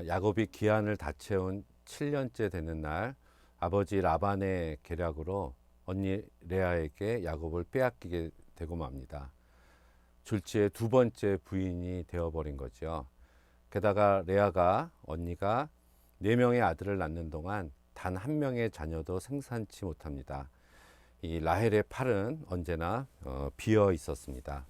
야곱이 기한을 다 채운 7년째 되는 날 아버지 라반의 계략으로 언니 레아에게 야곱을 빼앗기게 되고 맙니다. 졸지에 두 번째 부인이 되어버린 거죠. 게다가 레아가 언니가 4명의 아들을 낳는 동안 단 한 명의 자녀도 생산치 못합니다. 이 라헬의 팔은 언제나 비어 있었습니다.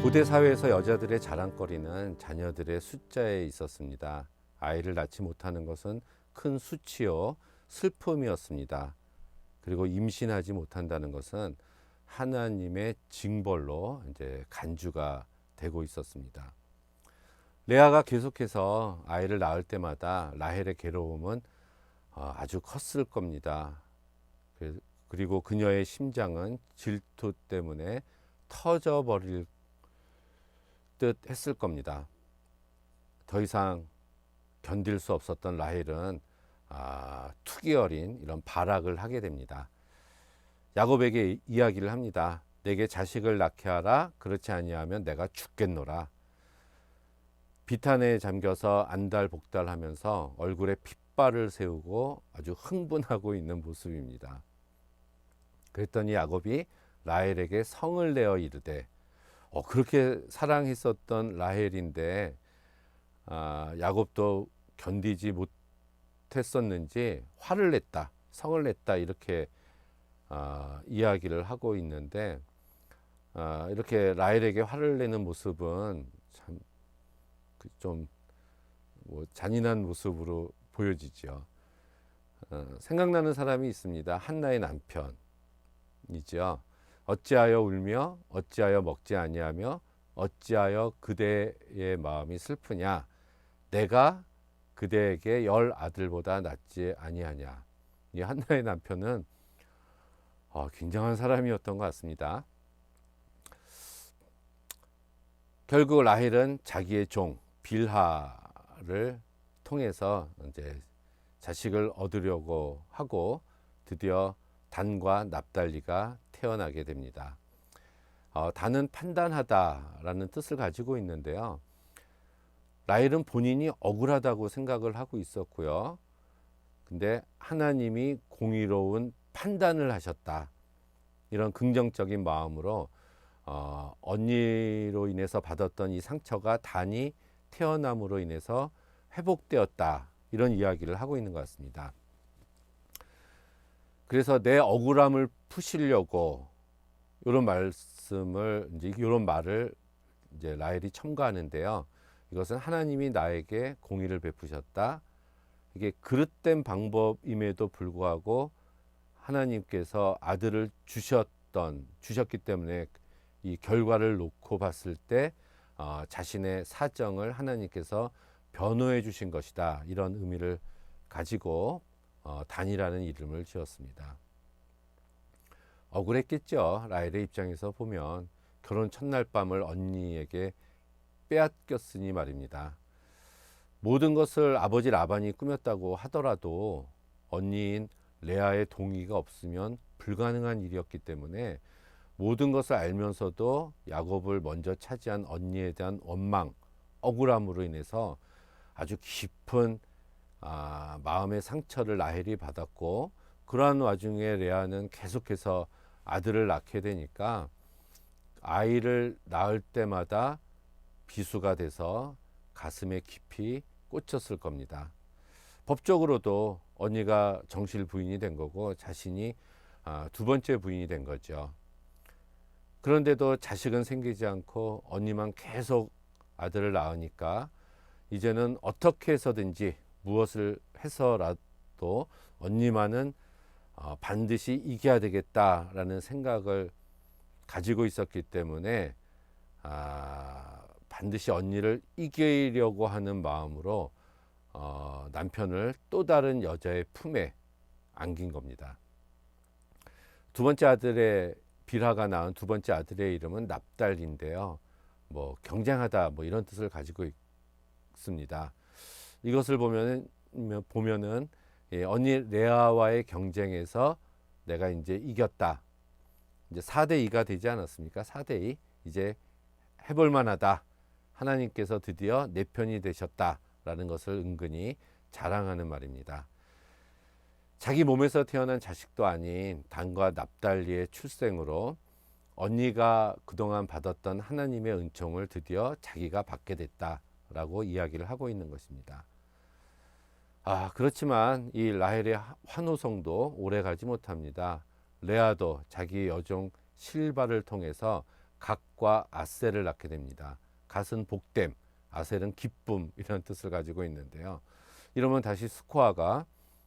고대 사회에서 여자들의 자랑거리는 자녀들의 숫자에 있었습니다. 아이를 낳지 못하는 것은 큰 수치요, 슬픔이었습니다. 그리고 임신하지 못한다는 것은 하나님의 징벌로 이제 간주가 되고 있었습니다. 레아가 계속해서 아이를 낳을 때마다 라헬의 괴로움은 아주 컸을 겁니다. 그리고 그녀의 심장은 질투 때문에 터져버릴 듯 했을 겁니다. 더 이상 견딜 수 없었던 라헬은 투기 어린 이런 발악을 하게 됩니다. 야곱에게 이야기를 합니다. 내게 자식을 낳게 하라. 그렇지 아니하면 내가 죽겠노라. 비탄에 잠겨서 안달복달하면서 얼굴에 핏발을 세우고 아주 흥분하고 있는 모습입니다. 그랬더니 야곱이 라헬에게 성을 내어 이르되 그렇게 사랑했었던 라헬인데 야곱도 견디지 못했었는지 화를 냈다, 성을 냈다 이렇게 이야기를 하고 있는데 이렇게 라헬에게 화를 내는 모습은 참 좀 잔인한 모습으로 보여지죠. 생각나는 사람이 있습니다. 한나의 남편이죠. 어찌하여 울며 어찌하여 먹지 아니하며 어찌하여 그대의 마음이 슬프냐. 내가 그대에게 10 아들보다 낫지 아니하냐. 이 한나의 남편은 굉장한 사람이었던 것 같습니다. 결국 라헬은 자기의 종 빌하를 통해서 이제 자식을 얻으려고 하고 드디어 단과 납달리가 태어나게 됩니다. 단은 판단하다라는 뜻을 가지고 있는데요. 라헬은 본인이 억울하다고 생각을 하고 있었고요. 근데 하나님이 공의로운 판단을 하셨다. 이런 긍정적인 마음으로 언니로 인해서 받았던 이 상처가 단이 태어남으로 인해서 회복되었다. 이런 이야기를 하고 있는 것 같습니다. 그래서 내 억울함을 푸시려고 이런 말씀을 이런 말을 이제 라헬이 첨가하는데요. 이것은 하나님이 나에게 공의를 베푸셨다. 이게 그릇된 방법임에도 불구하고 하나님께서 아들을 주셨기 때문에 이 결과를 놓고 봤을 때 자신의 사정을 하나님께서 변호해 주신 것이다. 이런 의미를 가지고 단이라는 이름을 지었습니다. 억울했겠죠. 라헬의 입장에서 보면 결혼 첫날 밤을 언니에게 빼앗겼으니 말입니다. 모든 것을 아버지 라반이 꾸몄다고 하더라도 언니인 레아의 동의가 없으면 불가능한 일이었기 때문에 모든 것을 알면서도 야곱을 먼저 차지한 언니에 대한 원망, 억울함으로 인해서 아주 깊은 마음의 상처를 라헬이 받았고, 그러한 와중에 레아는 계속해서 아들을 낳게 되니까 아이를 낳을 때마다 비수가 돼서 가슴에 깊이 꽂혔을 겁니다. 법적으로도 언니가 정실 부인이 된 거고 자신이 두 번째 부인이 된 거죠. 그런데도 자식은 생기지 않고 언니만 계속 아들을 낳으니까 이제는 어떻게 해서든지 무엇을 해서라도 언니만은 반드시 이겨야 되겠다라는 생각을 가지고 있었기 때문에 반드시 언니를 이기려고 하는 마음으로 남편을 또 다른 여자의 품에 안긴 겁니다. 두 번째 아들의 빌하가 낳은 두 번째 아들의 이름은 납달리인데요. 경쟁하다 이런 뜻을 가지고 있습니다. 이것을 보면은 언니 레아와의 경쟁에서 내가 이제 이겼다. 이제 4대2가 되지 않았습니까? 4대2 이제 해볼 만하다. 하나님께서 드디어 내 편이 되셨다라는 것을 은근히 자랑하는 말입니다. 자기 몸에서 태어난 자식도 아닌 단과 납달리의 출생으로 언니가 그동안 받았던 하나님의 은총을 드디어 자기가 받게 됐다라고 이야기를 하고 있는 것입니다. 그렇지만 이 라헬의 환호성도 오래 가지 못합니다. 레아도 자기 여종 실바를 통해서 갓과 아셀을 낳게 됩니다. 갓은 복됨, 아셀은 기쁨 이런 뜻을 가지고 있는데요. 이러면 다시 스코어가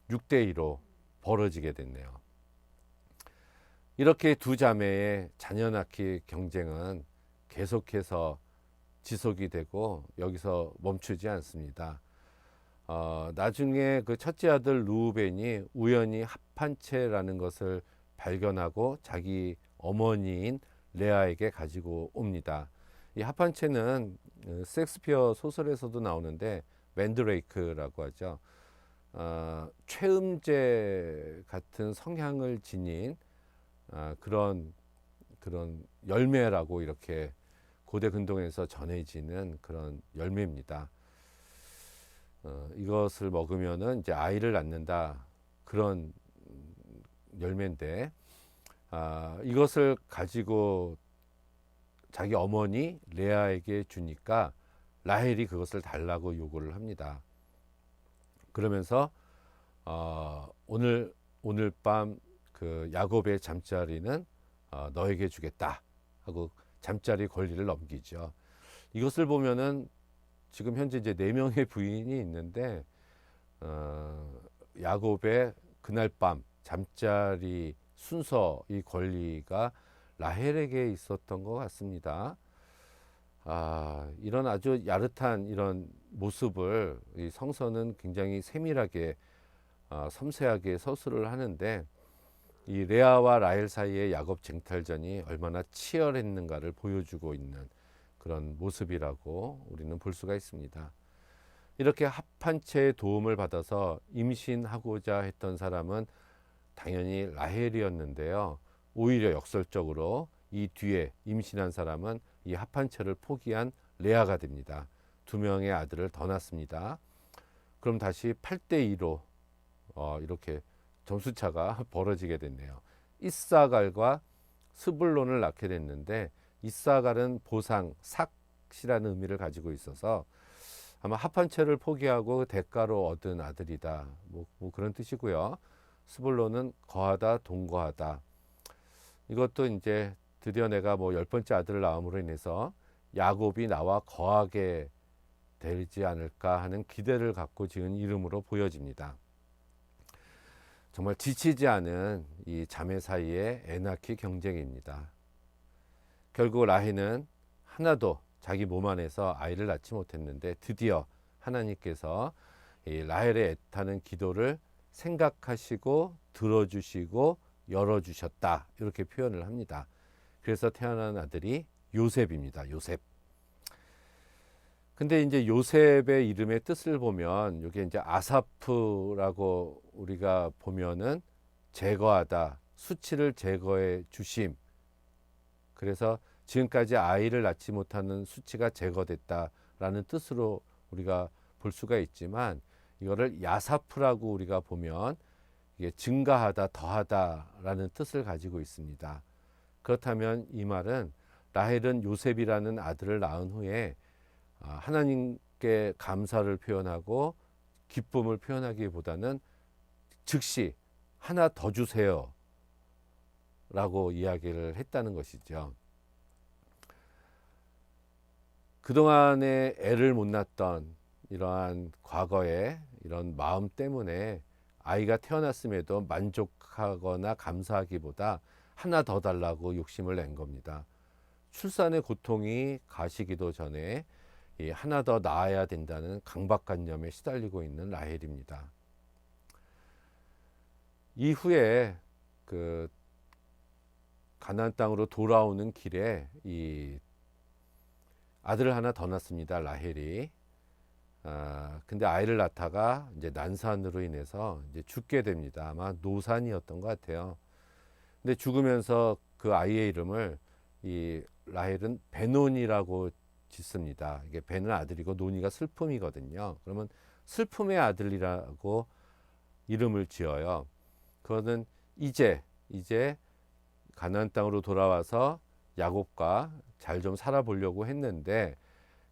6대2로 벌어지게 됐네요. 이렇게 두 자매의 자녀 낳기 경쟁은 계속해서 지속이 되고 여기서 멈추지 않습니다. 나중에 그 첫째 아들 루벤이 우연히 합한채라는 것을 발견하고 자기 어머니인 레아에게 가지고 옵니다. 이 합한채는 셰익스피어 소설에서도 나오는데 맨드레이크라고 하죠. 최음제 같은 성향을 지닌 그런 열매라고 이렇게 고대 근동에서 전해지는 그런 열매입니다. 이것을 먹으면은 이제 아이를 낳는다 그런 열매인데 이것을 가지고 자기 어머니 레아에게 주니까 라헬이 그것을 달라고 요구를 합니다. 그러면서 오늘 밤 그 야곱의 잠자리는 너에게 주겠다 하고 잠자리 권리를 넘기죠. 이것을 보면은 지금 현재 이제 4명의 부인이 있는데 야곱의 그날 밤 잠자리 순서 이 권리가 라헬에게 있었던 것 같습니다. 이런 아주 야릇한 이런 모습을 이 성서는 굉장히 세밀하게 섬세하게 서술을 하는데 이 레아와 라헬 사이의 야곱 쟁탈전이 얼마나 치열했는가를 보여주고 있는 그런 모습이라고 우리는 볼 수가 있습니다. 이렇게 합한채의 도움을 받아서 임신하고자 했던 사람은 당연히 라헬이었는데요. 오히려 역설적으로 이 뒤에 임신한 사람은 이 합한채를 포기한 레아가 됩니다. 2명의 아들을 더 낳습니다. 그럼 다시 8대2로 이렇게 점수차가 벌어지게 됐네요. 이사갈과 스불론을 낳게 됐는데 이사갈은 보상, 삭이라는 의미를 가지고 있어서 아마 합한채를 포기하고 대가로 얻은 아들이다. 뭐 그런 뜻이고요. 스불론은 거하다, 동거하다. 이것도 이제 드디어 내가 10번째 아들을 낳음으로 인해서 야곱이 나와 거하게 되지 않을까 하는 기대를 갖고 지은 이름으로 보여집니다. 정말 지치지 않은 이 자매 사이의 애 낳기 경쟁입니다. 결국 라헬은 하나도 자기 몸 안에서 아이를 낳지 못했는데 드디어 하나님께서 이 라헬의 애타는 기도를 생각하시고 들어주시고 열어주셨다 이렇게 표현을 합니다. 그래서 태어난 아들이 요셉입니다. 요셉. 근데 이제 요셉의 이름의 뜻을 보면 이게 이제 아사프라고 우리가 보면은 제거하다, 수치를 제거해 주심. 그래서 지금까지 아이를 낳지 못하는 수치가 제거됐다라는 뜻으로 우리가 볼 수가 있지만 이거를 야사프라고 우리가 보면 이게 증가하다, 더하다라는 뜻을 가지고 있습니다. 그렇다면 이 말은 라헬은 요셉이라는 아들을 낳은 후에 하나님께 감사를 표현하고 기쁨을 표현하기보다는 즉시 하나 더 주세요 라고 이야기를 했다는 것이죠. 그동안에 애를 못 낳았던 이러한 과거의 이런 마음 때문에 아이가 태어났음에도 만족하거나 감사하기보다 하나 더 달라고 욕심을 낸 겁니다. 출산의 고통이 가시기도 전에 이 하나 더 낳아야 된다는 강박관념에 시달리고 있는 라헬입니다. 이후에 그 가나안 땅으로 돌아오는 길에 이 아들을 하나 더 낳습니다. 라헬이. 근데 아이를 낳다가 이제 난산으로 인해서 이제 죽게 됩니다. 아마 노산이었던 것 같아요. 근데 죽으면서 그 아이의 이름을 이 라헬은 베논이라고 짓습니다. 이게 베는 아들이고 논이가 슬픔이거든요. 그러면 슬픔의 아들이라고 이름을 지어요. 그거는 이제 가나안 땅으로 돌아와서 야곱과 잘 좀 살아보려고 했는데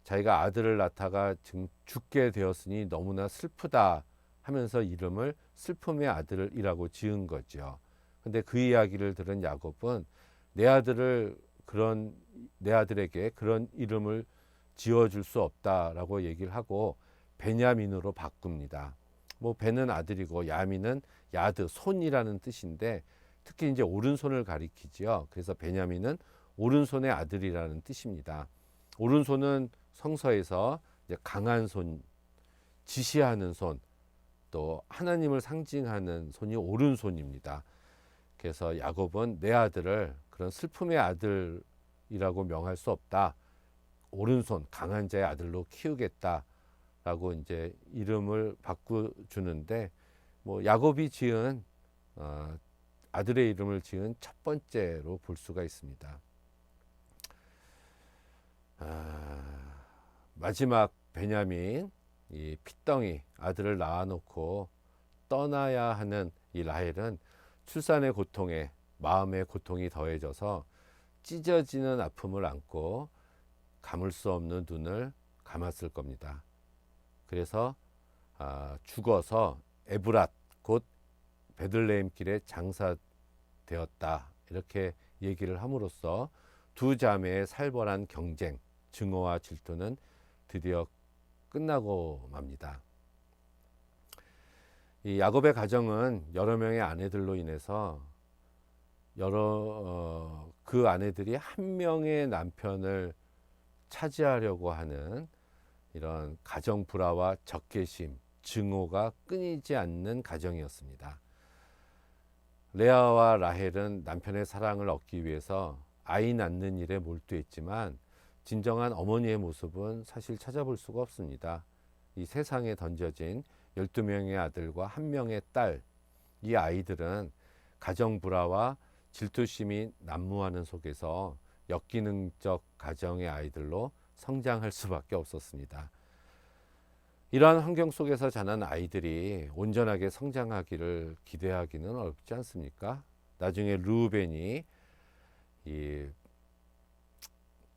자기가 아들을 낳다가 지금 죽게 되었으니 너무나 슬프다 하면서 이름을 슬픔의 아들이라고 지은 거죠. 근데 그 이야기를 들은 야곱은 내 아들에게 그런 이름을 지어줄 수 없다라고 얘기를 하고 베냐민으로 바꿉니다. 뭐 베는 아들이고 야민은 야드 손이라는 뜻인데 특히 이제 오른손을 가리키지요. 그래서 베냐민은 오른손의 아들이라는 뜻입니다. 오른손은 성서에서 이제 강한 손, 지시하는 손, 또 하나님을 상징하는 손이 오른손입니다. 그래서 야곱은 내 아들을 그런 슬픔의 아들이라고 명할 수 없다. 오른손 강한 자의 아들로 키우겠다라고 이제 이름을 바꿔주는데 뭐 야곱이 지은 아들의 이름을 지은 첫 번째로 볼 수가 있습니다. 마지막 베냐민 이 핏덩이 아들을 낳아놓고 떠나야 하는 이 라헬은 출산의 고통에 마음의 고통이 더해져서 찢어지는 아픔을 안고 감을 수 없는 눈을 감았을 겁니다. 그래서 죽어서 에브랏 곧 베들레헴 길에 장사되었다 이렇게 얘기를 함으로써 두 자매의 살벌한 경쟁, 증오와 질투는 드디어 끝나고 맙니다. 이 야곱의 가정은 여러 명의 아내들로 인해서 그 아내들이 한 명의 남편을 차지하려고 하는 이런 가정 불화와 적개심, 증오가 끊이지 않는 가정이었습니다. 레아와 라헬은 남편의 사랑을 얻기 위해서 아이 낳는 일에 몰두했지만 진정한 어머니의 모습은 사실 찾아볼 수가 없습니다. 이 세상에 던져진 12명의 아들과 1명의 딸, 이 아이들은 가정 불화와 질투심이 난무하는 속에서 역기능적 가정의 아이들로 성장할 수밖에 없었습니다. 이러한 환경 속에서 자란 아이들이 온전하게 성장하기를 기대하기는 어렵지 않습니까? 나중에 르우벤이 이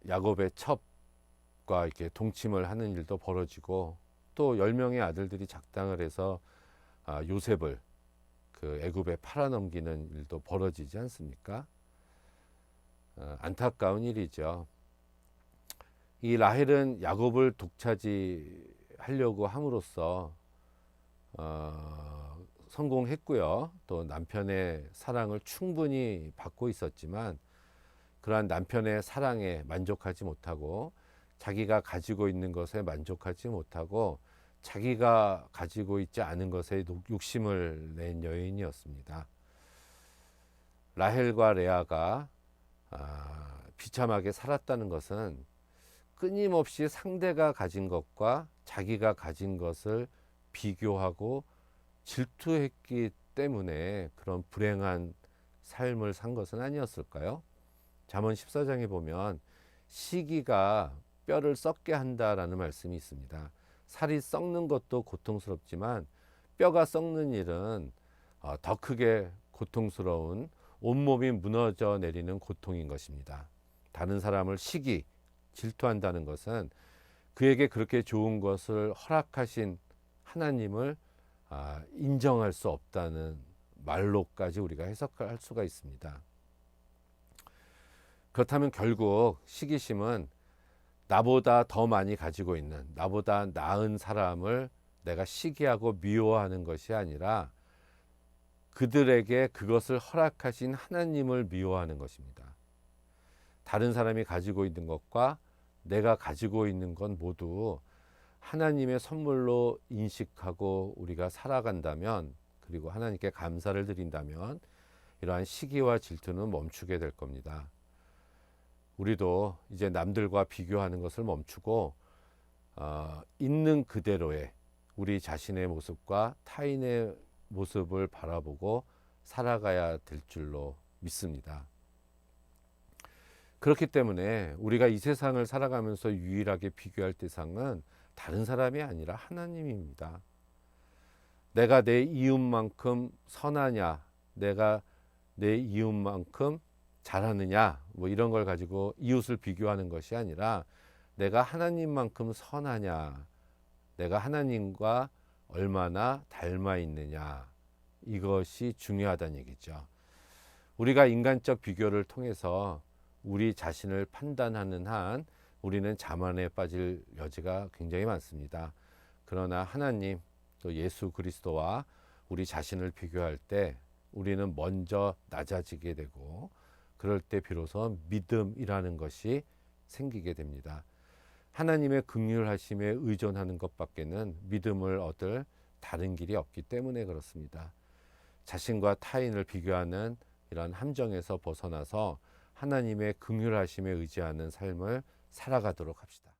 야곱의 첩과 이렇게 동침을 하는 일도 벌어지고 또 10명의 아들들이 작당을 해서 요셉을 그 애굽에 팔아넘기는 일도 벌어지지 않습니까? 안타까운 일이죠. 이 라헬은 야곱을 독차지하려고 함으로써 성공했고요. 또 남편의 사랑을 충분히 받고 있었지만 그러한 남편의 사랑에 만족하지 못하고 자기가 가지고 있는 것에 만족하지 못하고 자기가 가지고 있지 않은 것에 욕심을 낸 여인이었습니다. 라헬과 레아가 비참하게 살았다는 것은 끊임없이 상대가 가진 것과 자기가 가진 것을 비교하고 질투했기 때문에 그런 불행한 삶을 산 것은 아니었을까요? 잠언 14장에 보면 시기가 뼈를 썩게 한다라는 말씀이 있습니다. 살이 썩는 것도 고통스럽지만 뼈가 썩는 일은 더 크게 고통스러운 온몸이 무너져 내리는 고통인 것입니다. 다른 사람을 질투한다는 것은 그에게 그렇게 좋은 것을 허락하신 하나님을 인정할 수 없다는 말로까지 우리가 해석할 수가 있습니다. 그렇다면 결국 시기심은 나보다 더 많이 가지고 있는 나보다 나은 사람을 내가 시기하고 미워하는 것이 아니라 그들에게 그것을 허락하신 하나님을 미워하는 것입니다. 다른 사람이 가지고 있는 것과 내가 가지고 있는 건 모두 하나님의 선물로 인식하고 우리가 살아간다면, 그리고 하나님께 감사를 드린다면 이러한 시기와 질투는 멈추게 될 겁니다. 우리도 이제 남들과 비교하는 것을 멈추고 있는 그대로의 우리 자신의 모습과 타인의 모습을 바라보고 살아가야 될 줄로 믿습니다. 그렇기 때문에 우리가 이 세상을 살아가면서 유일하게 비교할 대상은 다른 사람이 아니라 하나님입니다. 내가 내 이웃만큼 선하냐, 내가 내 이웃만큼 잘하느냐, 뭐 이런 걸 가지고 이웃을 비교하는 것이 아니라 내가 하나님만큼 선하냐, 내가 하나님과 얼마나 닮아 있느냐, 이것이 중요하다는 얘기죠. 우리가 인간적 비교를 통해서 우리 자신을 판단하는 한 우리는 자만에 빠질 여지가 굉장히 많습니다. 그러나 하나님 또 예수 그리스도와 우리 자신을 비교할 때 우리는 먼저 낮아지게 되고, 그럴 때 비로소 믿음이라는 것이 생기게 됩니다. 하나님의 긍휼하심에 의존하는 것밖에는 믿음을 얻을 다른 길이 없기 때문에 그렇습니다. 자신과 타인을 비교하는 이런 함정에서 벗어나서 하나님의 긍휼하심에 의지하는 삶을 살아가도록 합시다.